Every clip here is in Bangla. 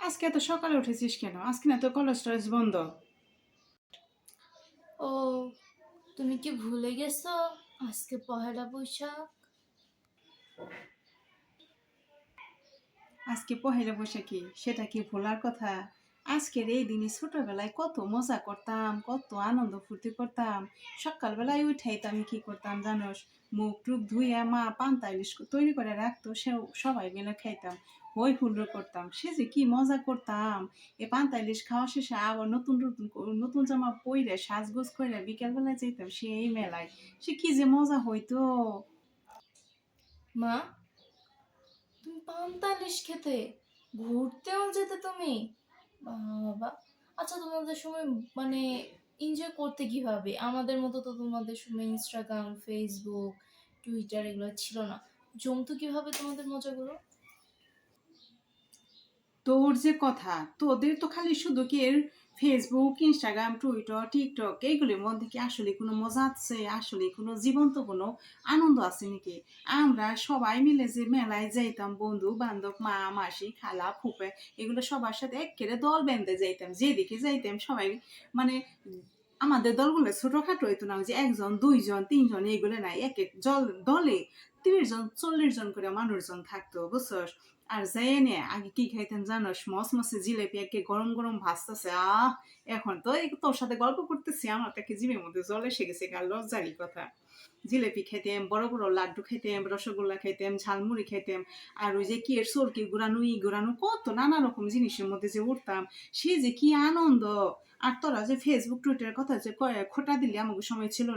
আজকে এত সকালে উঠেছিস কেন? আজকে না তো কলেজ টলেজ বন্ধ। ও, তুমি কি ভুলে গেছো আজকে পহেলা বৈশাখ? আজকে পহেলা বৈশাখী, সেটা কি ভোলার কথা? আজকের এই দিনে ছোটবেলায় কত মজা করতাম, কত আনন্দ ফুর্তি করতাম। সকালবেলায় উঠাই তো আমি কি করতাম জানোস? মুখ টুক ধুইয়া মা পান্তা ইলিশ তৈরি করে রাখতো, সে সবাই মিলে খাইতাম। হই হুল্লোড় করতাম, সে যে কি মজা করতাম। এ পান্তা ইলিশ খাওয়া শেষে আবার নতুন নতুন নতুন জামা পইরে সাজগোজ করে বিকেলবেলায় যেতাম সেই মেলায়। সে কি যে মজা হইতো। মা, তুমি পান্তালিশ খেতে, ঘুরতেও যেতে তুমি? বাবা, আচ্ছা তোমাদের সময় মানে এনজয় করতে কিভাবে? আমাদের মতো তো তোমাদের সময় ইনস্টাগ্রাম, ফেসবুক, টুইটার এগুলো ছিল না। জমতো কিভাবে তোমাদের মজাগুলো? তোর যে কথা, তোদের তো খালি শুধু কি এর ফেসবুক, ইনস্টাগ্রাম, টুইটার, টিকটক এইগুলির মধ্যে কি আসলে কোনো মজা আছে? আসলে কোনো জীবন্ত কোনো আনন্দ আছে নাকি? আমরা সবাই মিলে যে মেলায় যাইতাম, বন্ধু বান্ধব, মা মাসি খালা ফুপে, এগুলো সবার সাথে একেবারে দল বেঁধে যাইতাম, যেদিকে যাইতাম সবাই মানে আমাদের দলগুলো ছোটখাটো হইতো না, ওই যে একজন দুইজন তিনজন এইগুলো নাই, এক এক দলে 30 জন 40 জন করে মানুষজন থাকতো, বুঝছস? আর যাই নে আগে কি খাইতেন জানোস? মসমসে জিলেপি একে গরম গরম ভাজতেছে, এখন তো এই তোর সাথে গল্প করতেছি, আমার তাকে জিভের মধ্যে জল এসে গেছে, কার লজ্জারই কথা। জিলেপি খাইতাম, বড় বড় লাড্ডু খাইতাম, রসগোল্লা খাইতাম, ঝালমুড়ি খাইতাম। আর ওই যে কি এর সরকি ঘুরানো ই ঘুরানো কত নানা রকম জিনিসের মধ্যে যে উঠতাম, সে যে কি আনন্দ। আর তোরা যে ফেসবুক টুইটারের কথা যে খোটা দিলি, আমাকে সময় ছিল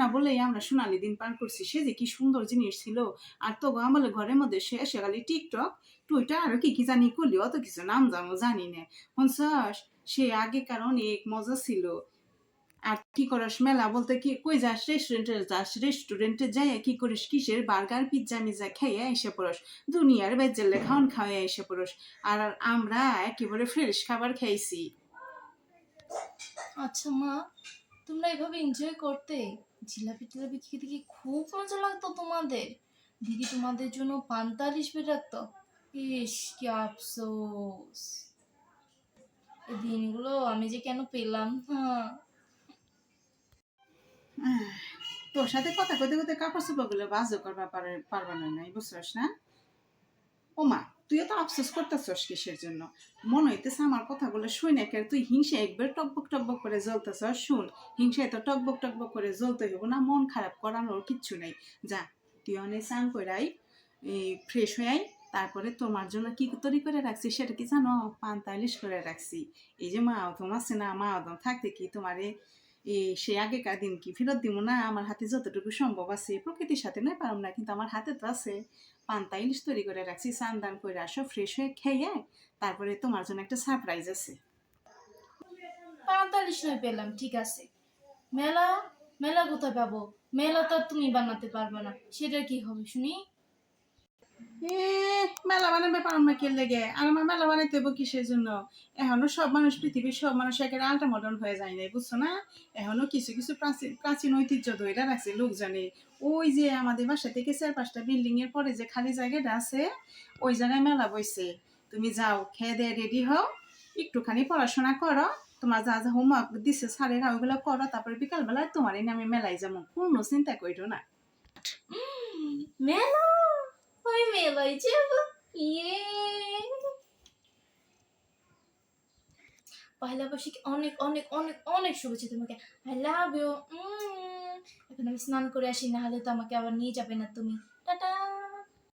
না বলেই আমরা সোনালি দিন পার করছি, সে যে কি সুন্দর জিনিস ছিল। আর তো আমাদের ঘরের মধ্যে সে খালি টিকটক টুইটার আর কি কি জানি করলি, অত কিছু নাম জানো জানি না। শুনছস, সে আগেকার অনেক মজা ছিল। আর কি করিস মেলা বলতে কি কই যাস? রেস্টুরেন্টে যাই কি করিস? কিসের বার্গার পিৎজা মিজা খাইয়া এসে পড়স, দুনিয়ার বেজেলে খাওয়ান খাওয়াই এসে পড়স। আর আমরা একেবারে ফ্রেশ খাবার খাইছি। আচ্ছা মা, তোমরা এভাবে এনজয় করতে? জিলাপি টিলাপি খেতে কি খুব মজা লাগতো তোমাদের? দিদি তোমাদের জন্য পান্তালিশ বের রাখতো। ইস, কি আফসোস! এই দিনগুলো আমি যে কেন পেলাম না। আহ, তোর সাথে কথা কইতে কইতে কাপড় চোপড় গুলো বাজও করবা পারবা নাই, বুঝছস না? ওমা, তুইও তো আফসোস করতেছস কিসের জন্য? মনে হইতেছে আমার কথাগুলো শুনে কে তুই হিংসা একবার টকবক টকবক করে জ্বলতেছ। শুন, হিংসায় তো টকবক টকবক করে জ্বলতে হইব না, মন খারাপ করানোর কিচ্ছু নেই। যা, তুই অনেক স্নান করে আই, ফ্রেশ হয়ে আই। তারপরে তোমার জন্য কি তৈরি করে রাখছি সেটা কি জানো? পান্তা ইলিশ করে রাখছি। এই যে মা আদম আছে না, মা আদম থাকতে কি তোমারে সে আগেকার দিন কি ফেরত দিব না? আমার হাতে যতটুকু সম্ভব আছে, প্রকৃতির সাথে নয় পারম না, কিন্তু আমার হাতে তো আছে। পান্তা ইলিশ তৈরি করে রাখছি, স্নান দান করে আসো, ফ্রেশ হয়ে খেয়ে তারপরে তোমার জন্য একটা সারপ্রাইজ আছে। পান্তালিশ নয় পেলাম, ঠিক আছে। মেলা, মেলা কোথায় পাবো? মেলা তো আর তুমি বানাতে পারবে না, সেটা কি হবে শুনি? এ মেলা বানাবে পারম না কে লেগে? আর আমার মেলা বানাইতে হইব কিসের জন্য? এখনো সব মানুষ, পৃথিবীর সব মানুষ একেবারে আল্টা মডার্ন হয়ে যায় নাই, বুঝছো না? এখনো কিছু কিছু প্রাচীন প্রাচীন ঐতিহ্য ধরে রাখছে লোক জানে। ওই যে আমাদের বাসা থেকে 4-5টা বিল্ডিং এর পরে যে খালি জায়গাটা আছে, ওই জায়গায় মেলা বইছে। তুমি যাও, খেয়ে দিয়ে রেডি হও, একটুখানি পড়াশোনা করো, তোমার যা যা হোমওয়ার্ক দিছে স্যারেরা ওইগুলো করো, তারপরে বিকালবেলায় তোমার এনে আমি মেলায় যাবো, কোনো চিন্তা করো না। মেলা, ওই মেলায় যাবো। ইয়ে, পয়লা বৈশাখে অনেক অনেক অনেক অনেক শুভেচ্ছা তোমাকে। I love you. এখন আমি স্নান করে আসি, না হলে তো আমাকে আবার নিয়ে যাবে না তুমি। টাটা।